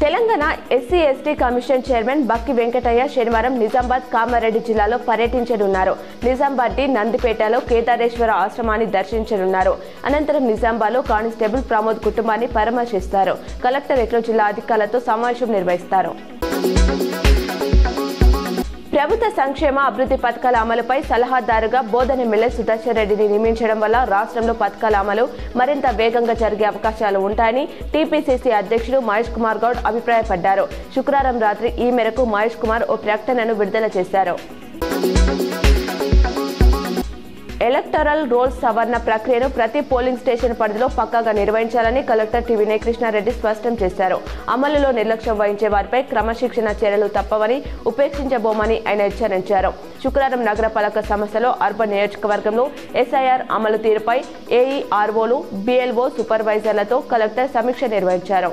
Telangana SC ST commission chairman బక్కి వెంకటయ్య శనివారం నిజామాబాద్ కామారెడ్డి జిల్లాలో పర్యటించనున్నారు. నిజామాబాద్ నందిపేటలో కేదారేశ్వర ఆశ్రమాన్ని దర్శించనున్నారు. అనంతరం నిజామాబాద్లో కానిస్టేబుల్ ప్రమోద్ కుటుంబాన్ని పరామర్శిస్తారు. కలెక్టరేట్లో జిల్లా అధికారులతో సమావేశం నిర్వహిస్తారు. ప్రభుత్వ సంక్షేమ అభివృద్ధి పథకాల అమలుపై సలహాదారుగా బోధన ఎమ్మెల్యే సుదర్శన్ రెడ్డిని నియమించడం వల్ల రాష్ట్రంలో పథకాల అమలు మరింత వేగంగా జరిగే అవకాశాలు ఉంటాయని టీపీసీసీ అధ్యక్షుడు మహేష్ కుమార్ గౌడ్ అభిప్రాయపడ్డారు. శుక్రవారం రాత్రి ఈ మేరకు మహేష్ కుమార్ ఓ ప్రకటనను విడుదల చేశారు. ఎలక్టరల్ రోల్స్ సవరణ ప్రక్రియను ప్రతి పోలింగ్ స్టేషన్ పరిధిలో పక్కాగా నిర్వహించాలని కలెక్టర్ టి వినయ్ కృష్ణారెడ్డి స్పష్టం చేశారు. అమలులో నిర్లక్ష్యం వహించే వారిపై క్రమశిక్షణ చర్యలు తప్పవని, ఉపేక్షించబోమని ఆయన హెచ్చరించారు. శుక్రవారం నగరపాలక సంస్థలో అర్బన్ నియోజకవర్గంలో ఎస్ఐఆర్ అమలు తీరుపై ఏఈ, ఆర్ఓలు, బిఎల్ఓ, సూపర్వైజర్లతో కలెక్టర్ సమీక్ష నిర్వహించారు.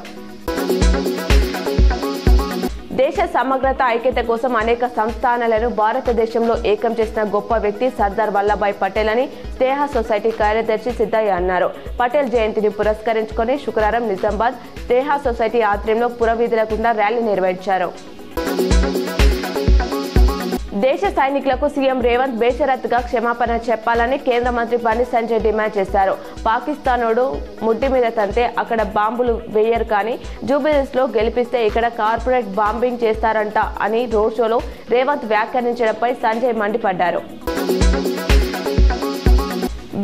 దేశ సమగ్రత ఐక్యత కోసం అనేక సంస్థానాలను భారతదేశంలో ఏకం చేసిన గొప్ప వ్యక్తి సర్దార్ వల్లభాయ్ పటేల్ అని స్నేహ సొసైటీ కార్యదర్శి సిద్ధయ్య అన్నారు. పటేల్ జయంతిని పురస్కరించుకొని శుక్రవారం నిజామాబాద్ స్నేహ సొసైటీ ఆధ్వర్యంలో పురవీధుల గుండా ర్యాలీ నిర్వహించారు. దేశ సైనికులకు సీఎం రేవంత్ బేషరత్తుగా క్షమాపణ చెప్పాలని కేంద్ర మంత్రి బండి సంజయ్ డిమాండ్ చేశారు. పాకిస్తానోడు ముడ్డి మీద తంతే అక్కడ బాంబులు వేయరు, కానీ జూబిలీస్ లో గెలిపిస్తే ఇక్కడ కార్పొరేట్ బాంబింగ్ చేస్తారంట అని రోడ్ షోలో రేవంత్ వ్యాఖ్యానించడంపై సంజయ్ మండిపడ్డారు.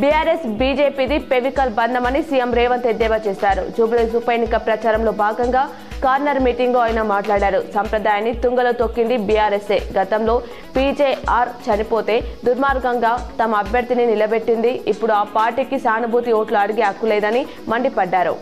బీఆర్ఎస్ బీజేపీది పెవికల్ బంధమని సీఎం రేవంత్ ఎద్దేవా చేశారు. జూబిలీస్ ఉప ఎన్నిక ప్రచారంలో భాగంగా కార్నర్ మీటింగ్ లో ఆయన మాట్లాడారు. సంప్రదాయాన్ని తుంగలో తొక్కింది బీఆర్ఎస్ఏ. గతంలో పీజేఆర్ చనిపోతే దుర్మార్గంగా తమ అభ్యర్థిని నిలబెట్టింది. ఇప్పుడు ఆ పార్టీకి సానుభూతి ఓట్లు అడిగే హక్కు లేదని మండిపడ్డారు.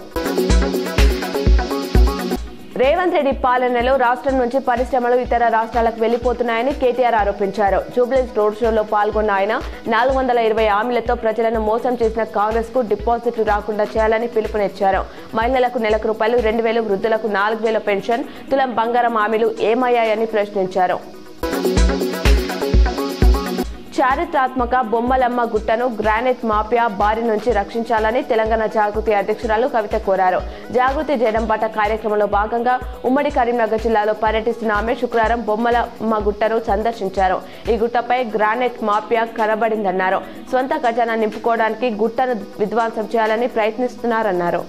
రేవంత్ రెడ్డి పాలనలో రాష్ట్రం నుంచి పరిశ్రమలు ఇతర రాష్ట్రాలకు వెళ్లిపోతున్నాయని కేటీఆర్ ఆరోపించారు. జూబ్లీస్ రోడ్ షోలో పాల్గొన్న ఆయన 420 హామీలతో ప్రజలను మోసం చేసిన కాంగ్రెస్ కు డిపాజిట్లు రాకుండా చేయాలని పిలుపునిచ్చారు. మహిళలకు నెలకు రూపాయలు 2,000, వృద్ధులకు 4,000 పెన్షన్, తులం బంగారం హామీలు ఏమయ్యాయని ప్రశ్నించారు. చారిత్రాత్మక బొమ్మలమ్మ గుట్టను గ్రానైట్ మాఫియా బారి నుంచి రక్షించాలని తెలంగాణ జాగృతి అధ్యక్షురాలు కవిత కోరారు. జాగృతి జడంబాట కార్యక్రమంలో భాగంగా ఉమ్మడి కరీంనగర్ జిల్లాలో పర్యటిస్తున్న ఆమె శుక్రవారం బొమ్మలమ్మ గుట్టను సందర్శించారు. ఈ గుట్టపై గ్రానైట్ మాఫియా కనబడిందన్నారు. సొంత ఖజానా నింపుకోవడానికి గుట్టను విధ్వంసం చేయాలని ప్రయత్నిస్తున్నారన్నారు.